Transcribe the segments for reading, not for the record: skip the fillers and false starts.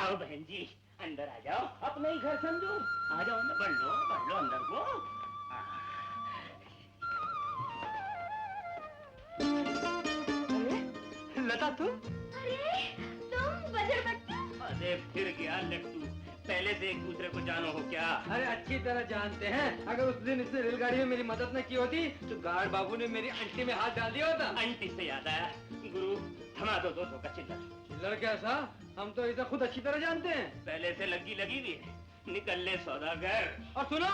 आओ बहन जी, अंदर आ जाओ, अपना ही घर समझो। आ जाओ ना, बढ़ लो अंदर को। लता तू? अरे तुम बजरबट्टू? अरे फिर क्या लट्टू, पहले से एक दूसरे को जानो हो क्या? अरे अच्छी तरह जानते हैं। अगर उस दिन इसने रेलगाड़ी में मेरी मदद न की होती तो गार्ड बाबू ने मेरी अंटी में हाथ डाल दिया होता। अंटी से याद आया, गुरु थमा दो 200 का चिल्लर। चिल्लर कैसा? हम तो इसे खुद अच्छी तरह जानते हैं। पहले से लगी हुई है, निकल ले सौदागर। और सुनो,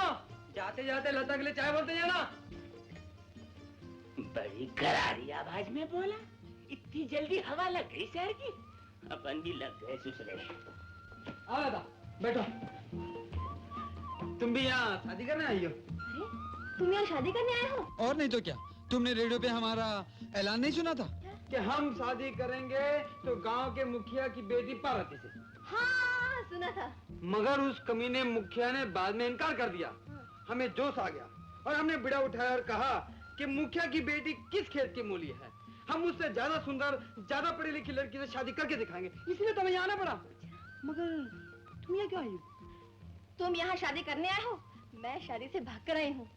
जाते जाते लता के लिए चाय बोलते जाना। बड़ी करारी आवाज में बोला, इतनी जल्दी हवा लग गई शहर की? अपन भी लग गए सुसरे। आ लता, बैठो। तुम भी यहाँ शादी करने आई हो? अरे तुम यहाँ शादी करने आए हो? और नहीं तो क्या, तुमने रेडियो पे हमारा ऐलान नहीं सुना था कि हम शादी करेंगे तो गांव के मुखिया की बेटी पार्वती से? हाँ सुना था। मगर उस कमीने मुखिया ने बाद में इनकार कर दिया। हमें जोश आ गया और हमने बिड़ा उठाया और कहा कि मुखिया की बेटी किस खेत की मूली है, हम उससे ज्यादा सुंदर, ज्यादा पढ़ी लिखी लड़की से शादी करके दिखाएंगे। इसलिए तो हमें यहाँ आना पड़ा। मगर तुम यहाँ क्यों आई हो? तुम यहाँ शादी करने आए हो? मैं शादी से भाग कर आई हूँ।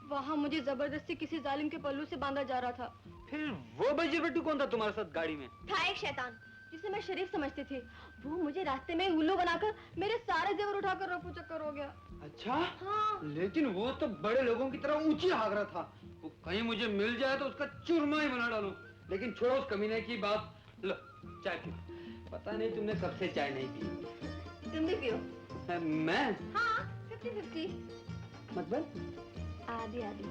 वहाँ मुझे जबरदस्ती किसी जालिम के पल्लू से बांधा जा रहा था। फिर वो बजरबट्टू कौन था तुम्हारे साथ गाड़ी में? था एक शैतान जिसे मैं शरीफ समझती थी। वो मुझे रास्ते में उल्लू बनाकर मेरे सारे जेवर उठाकर रफू चक्कर हो गया। अच्छा? हाँ। लेकिन वो तो बड़े लोगों की तरह ऊंची हाँक रहा था। वो कहीं मुझे मिल जाए तो उसका चूरमा ही बना डालूं। लेकिन छोड़ो उस कमीने की बात। लो चाय पियो। पता नहीं तुमने कब से चाय नहीं पी। तुम भी पियो। मैं? हाँ 50-50। मतलब? आधी आधी।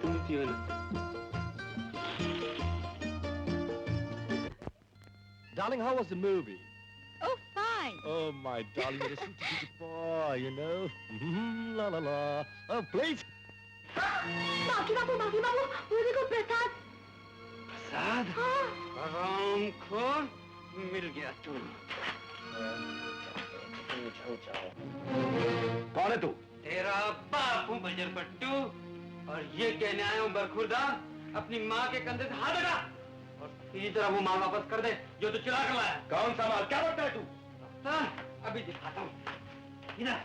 तुम पियो ना। Darling, how was the movie? Oh, fine. Oh, my darling, you're a sweet boy, you know. La la la. Oh, please. बाकी बाबू, वो देखो प्रसाद। प्रसाद? हाँ। हरामखोर, मिल गया तू। कौन है तू? तेरा बाप हूँ बजरबट्टू, और ये कहने आया हूँ बरखुरदार, अपनी माँ के कंधे से हाथ हटा और इसी तरह वो माल वापस कर दे जो तू चुरा कर लाया। कौन सा माल? क्या बोलता है तू? अभी दिखाता हूँ। इधर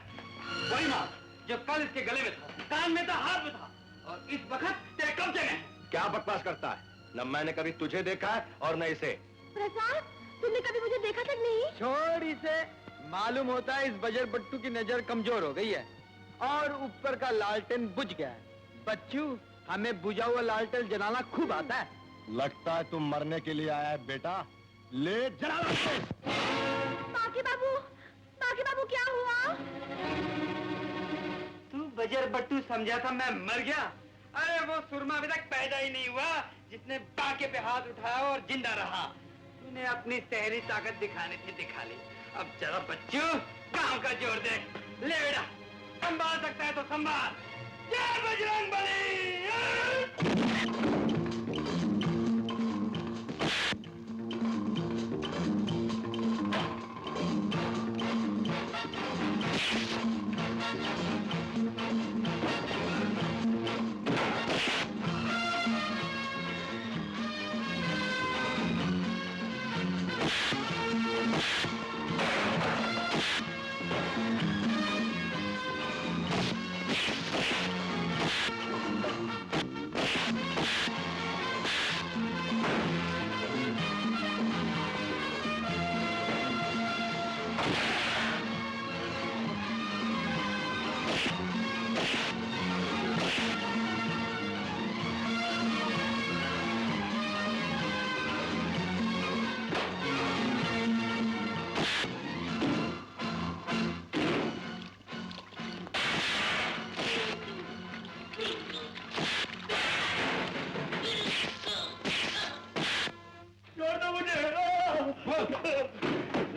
वही माल जो कल इसके गले में था, कान में था, हाथ में था, और इस वक्त तेरे कब्जे में। क्या बकवास करता है? न मैंने कभी तुझे देखा है और न इसे। प्रसाद, तुमने कभी मुझे देखा तक नहीं? छोड़ इसे। मालूम होता है इस बजरबट्टू की नजर कमजोर हो गई है और ऊपर का लालटेन बुझ गया है। बच्चू, हमें बुझा हुआ लालटेन जलाना खूब आता है। लगता है तुम मरने के लिए आया है बेटा। ले जला बाकी बाबू क्या हुआ? तू बजरबट्टू समझा था मैं मर गया? अरे वो सुरमा अभी तक पैदा ही नहीं हुआ जिसने बाके पे हाथ उठाया और जिंदा रहा। तूने अपनी सहरी ताकत दिखाने थी, दिखा ली। अब जरा बच्चू गांव का जोर देख। ले बेटा, संभाल सकता है तो संभाल। जय बजरंगबली।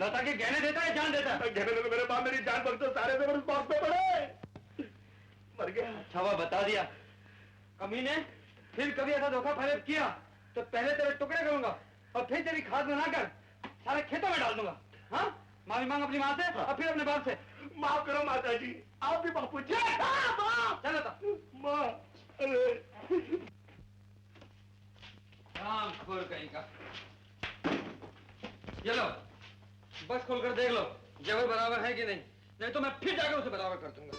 लता के गहने देता है, जान देता है? गहने तो मेरे बाप मेरी जान बख्शो, सारे जेवर उस बॉक्स में पड़े। मर गया। अच्छा हुआ बता दिया। कमीने, फिर कभी ऐसा धोखा फरेब किया तो पहले तेरे टुकड़े करूंगा और फिर तेरी खाद बनाकर सारे खेतों में डाल दूंगा। हाँ, माफी मांग अपनी माँ से और फिर अपने बाप से। माफ करो माता जी, आप भी बापू जी। चल लता। माँ, राम खोर कहीं का। ये लो, बस खोलकर देख लो जेवर बराबर है कि नहीं, नहीं तो मैं फिर जाकर उसे बराबर कर दूंगा।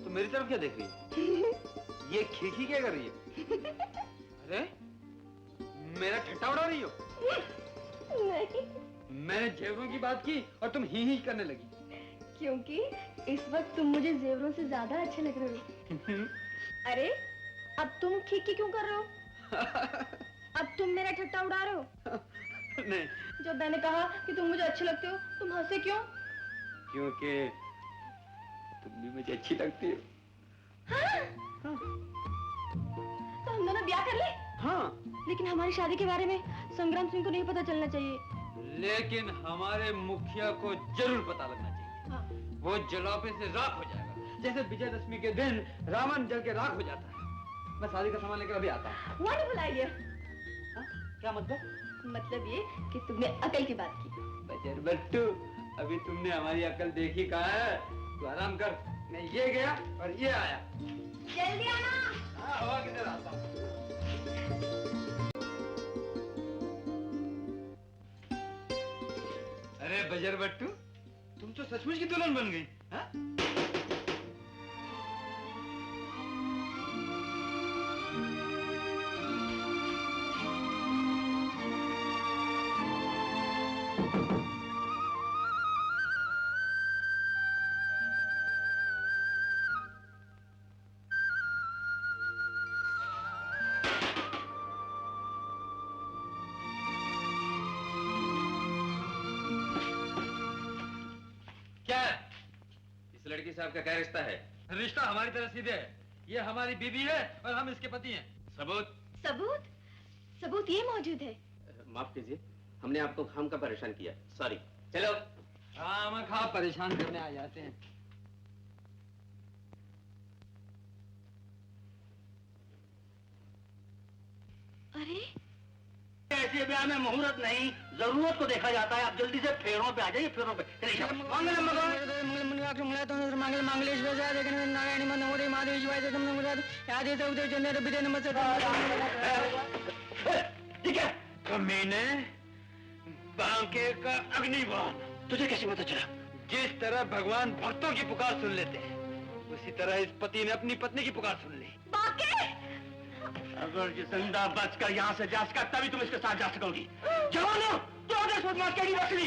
तो मेरी तरफ क्या देख रही है? ये खीखी क्या कर रही है? अरे मेरा ठट्टा उड़ा रही हो? नहीं, मैंने जेवरों की बात की और तुम ही करने लगी। क्योंकि इस वक्त तुम मुझे जेवरों से ज्यादा अच्छे लग रहे हो। अरे अब तुम खीखी क्यों कर रहे हो? अब तुम मेरा ठट्टा उड़ा रहे हो? नहीं, जब मैंने कहा कि तुम मुझे अच्छे लगते हो, तुम हंसे क्यों? क्योंकि तुम भी मुझे अच्छी लगती हो। हाँ? तो हम दोनों ब्याह कर ले? हाँ, लेकिन हमारी शादी के बारे में संग्राम सिंह को नहीं पता चलना चाहिए। लेकिन हमारे मुखिया को जरूर पता लगना चाहिए। हाँ। वो जलापे से राख हो जाएगा, जैसे विजयदशमी के दिन रावण जल के राख हो जाता है। मैं शादी का सामान लेकर अभी आता हूँ। Wonderful idea. क्या मतलब? मतलब ये कि तुमने अकल की बात की। बजर बट्टू, अभी तुमने हमारी अकल देखी कहा है? तू आराम कर, मैं ये गया और ये आया। जल्दी आना। हाँ, हवा किधर आता हूँ। अरे बजर बट्टू, तुम तो सचमुच की दुल्हन बन गई। हाँ? क्या है? इस लड़की साहब का क्या रिश्ता है? रिश्ता हमारी तरह सीधे है। ये हमारी बीवी है और हम इसके पति हैं। सबूत? सबूत? सबूत ये मौजूद है। माफ कीजिए, हमने आपको खाम का परेशान किया, सॉरी। चलो। हाँ, खा परेशान करने आ जाते हैं। अरे ऐसे ब्याह में मुहूर्त नहीं, जरूरत को देखा जाता है। आप जल्दी से फेरों पे आ जाइए, फेरों पे। ठीक है। कमीने, बांके का अग्निबाण। तुझे कैसे पता चला? जिस तरह भगवान भक्तों की पुकार सुन लेते हैं, उसी तरह इस पति ने अपनी पत्नी की पुकार सुन ली। बाके! अगर ये जिंदा बचकर यहाँ से जा सका तभी तुम इसके साथ जा सकोगी। जवानो, तो आदेश बदमाश कहीं रखनी।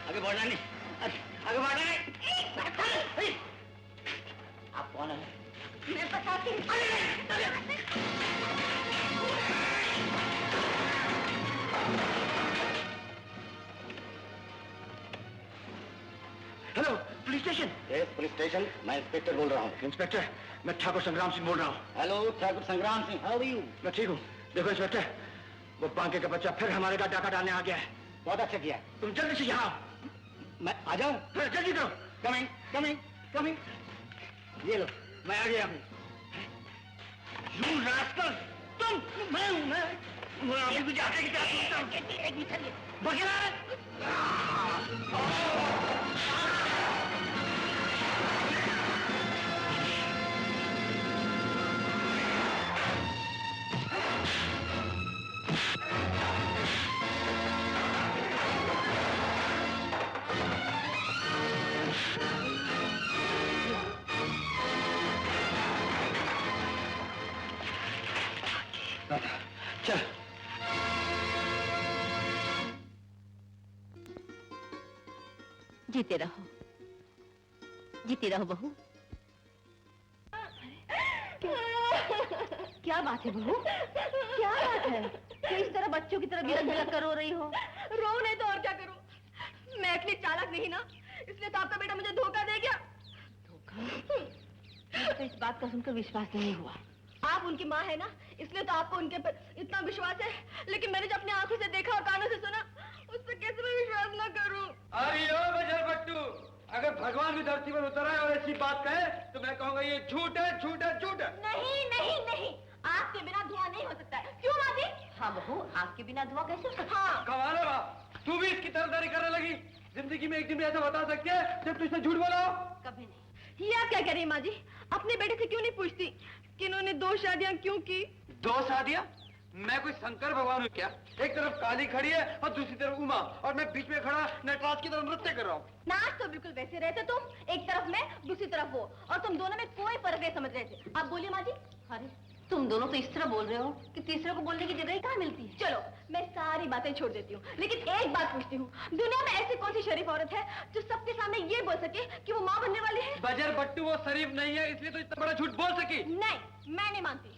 आगे बढ़ना नहीं, आगे बढ़ना नहीं। आप कौन है? मैं बताती हूँ। Hello, police station. Yes, police station. मैं इंस्पेक्टर बोल रहा हूँ। इंस्पेक्टर, मैं ठाकुर संग्राम सिंह बोल रहा हूँ। हेलो, ठाकुर संग्राम सिंह, हाउ आर यू? मैं ठीक हूँ। देखो इंस्पेक्टर, वो बांके का बच्चा फिर हमारे घर डाका डालने आ गया है। बहुत अच्छा किया। तुम जल्दी से यहाँ आओ। मैं आ जाऊँ? जल्दी करो। Coming, coming, coming. ये लो, मैं आ गया हूँ। यू रास्कल, तुम, मैं अभी भी जाके की तरह सुनता हूँ। चल। जीते रहो, जीती रहो बहू। क्या बात है बहू? क्या बात है कि इस तरह बच्चों की तरह बिलक बिलक कर रो रही हो? रो नहीं तो और क्या करूं? मैं इतनी चालाक नहीं ना, इसलिए तो आपका बेटा मुझे धोखा दे गया। धोखा? मुझे तो इस बात का सुनकर विश्वास नहीं हुआ। आप उनकी माँ है ना, इसलिए तो आपको उनके पर इतना विश्वास है, लेकिन मैंने जब अपनी आंखों से देखा और कानों से सुना, उस पर कैसे मैं विश्वास न करूं? अरे ओ बजर बट्टू, अगर भगवान भी धरती पर उतर आए और ऐसी बात कहे तो मैं कहूँगा ये झूठ है, झूठ है, झूठ है। नहीं नहीं नहीं, आपके बिना धुआं नहीं हो सकता है। क्यों माँ जी? हाँ बहू, आपके बिना धुआं कैसे हो सकता है? हाँ। कमाल है वाह, तू भी इसकी तरफदारी करने लगी। जिंदगी में एक दिन भी ऐसा बता सकती है जब तुझसे झूठ बोला हो? कभी नहीं। ये आप क्या कह रही माँ जी? अपने बेटे से क्यों नहीं पूछती कि इन्होंने 2 शादियां क्यों की? 2 शादियां? मैं कोई शंकर भगवान हूँ क्या? एक तरफ काली खड़ी है और दूसरी तरफ उमा, और मैं बीच में खड़ा नटराज की तरह नृत्य कर रहा हूँ। नाच तो बिल्कुल वैसे रहे थे तुम, एक तरफ मैं दूसरी तरफ वो, और तुम दोनों में कोई फर्क नहीं समझ रहे थे। आप बोलिए माँ जी। अरे तुम दोनों तो इस तरह बोल रहे हो कि तीसरे को बोलने की जगह ही कहाँ मिलती है। चलो मैं सारी बातें छोड़ देती हूँ, लेकिन एक बात पूछती हूँ, दुनिया में ऐसी कौन सी शरीफ औरत है जो सबके सामने ये बोल सके कि वो माँ बनने वाली है? बजर बट्टू वो शरीफ नहीं है, इसलिए तो इतना बड़ा झूठ बोल सकी। नहीं, मैं नहीं मानती।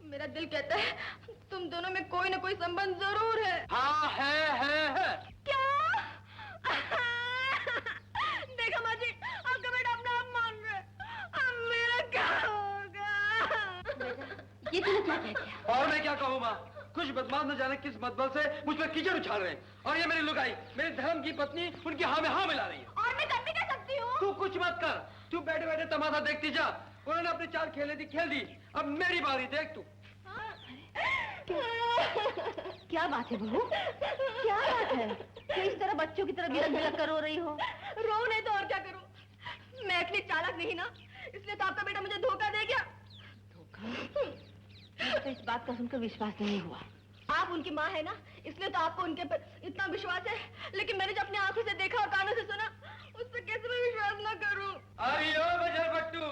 मेरा दिल कहता है तुम दोनों में कोई ना कोई संबंध जरूर है। हाँ है। क्या? देखा माँ जी, आपका बेटा अपना आप मान रहा है। अब मेरा क्या होगा? ये तूने क्या कह दिया? और मैं क्या कहूँ माँ, कुछ बदमाश न जाने किस मतबल से मुझ पर कीचड़ उछाल रहे हैं, और ये मेरी लुगाई, मेरे धर्म की पत्नी उनकी हाँ में हाँ मिला रही है। और मैं कर भी क्या सकती हूँ? तू कुछ मत कर, तू बैठे बैठे तमाशा देखती जा। उन्होंने अपनी चाल खेल दी, अब मेरी बारी, देख तू। क्या बात है बहू? क्या बात है कि इस तरह बच्चों की तरह बिलक बिलक कर रो रही हो? रो नहीं तो और क्या करूं? मैं इतनी चालाक नहीं ना, इसलिए तो आपका बेटा मुझे धोखा दे गया। धोखा? मुझे तो इस बात का सुनकर विश्वास नहीं हुआ। आप उनकी माँ है ना, इसलिए तो आपको उनके पर इतना विश्वास है, लेकिन मैंने जब अपनी आंखों से देखा और कानों से सुना, उस पर कैसे मैं विश्वास न करूं? अरे ओ बजर बट्टू,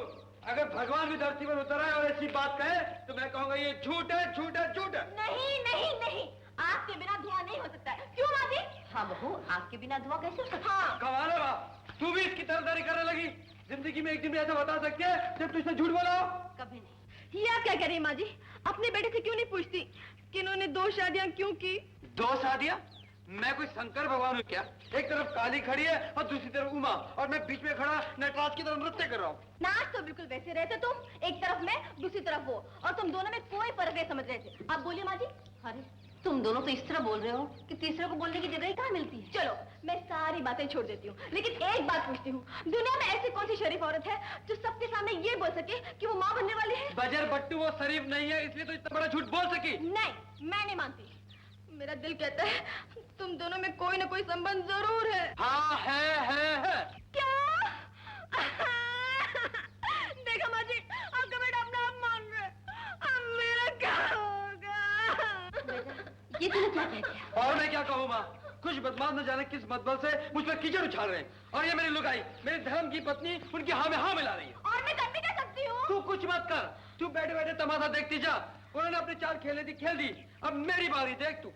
अगर भगवान भी धरती पर उतर आए और ऐसी बात कहे तो मैं कहूँगा ये झूठ है, झूठ है, झूठ है। नहीं नहीं नहीं, आपके बिना धुआं नहीं हो सकता है। क्यों माँ जी? हाँ बहू, आपके बिना धुआं कैसे हो सकता है? हाँ। कमाल है वाह, तू भी इसकी तरफदारी करने लगी। जिंदगी में एक दिन भी ऐसा बता सकती है जब तुझसे झूठ बोला हो? कभी नहीं। ये आप क्या कह रही माँ जी? अपने बेटे से क्यों नहीं पूछती कि इन्होंने 2 शादियां क्यों की? 2 शादियां? मैं कोई शंकर भगवान हूँ क्या? एक तरफ काली खड़ी है और दूसरी तरफ उमा, और मैं बीच में खड़ा नटराज की तरह नृत्य कर रहा हूँ। नाच तो बिल्कुल वैसे रहे थे तुम, एक तरफ मैं दूसरी तरफ वो, और तुम दोनों में कोई फर्क नहीं समझ रहे थे। आप बोलिए माँ जी। अरे तुम दोनों तो इस तरह बोल रहे हो कि तीसरे को बोलने की जगह ही कहाँ मिलती है। चलो मैं सारी बातें छोड़ देती हूँ, लेकिन एक बात पूछती हूँ, दुनिया में ऐसी कौन सी शरीफ औरत है जो सबके सामने ये बोल सके कि वो माँ बनने वाली है? बजर बट्टू वो शरीफ नहीं है, इसलिए तो इतना बड़ा झूठ बोल सकी। नहीं, मैं नहीं मानती। मेरा दिल कहता है तुम दोनों में कोई ना कोई संबंध जरूर है। हाँ है। क्या? देखा माँ जी, आपका बेटा अपना आप मान रहा है। अब मेरा क्या होगा? ये तूने क्या कह दिया? और मैं क्या कहूँ माँ, कुछ बदमाश न जाने किस मतबल से मुझ पर कीचड़ उछाल रहे हैं, और ये मेरी लुगाई, मेरे धर्म की पत्नी उनकी हाँ में हाँ मिला रही है। और मैं कर भी क्या सकती हूँ? तू कुछ मत कर, तू बैठे बैठे तमाशा देखती जा। उन्होंने अपनी चाल खेल दी, अब मेरी बारी, देख तू।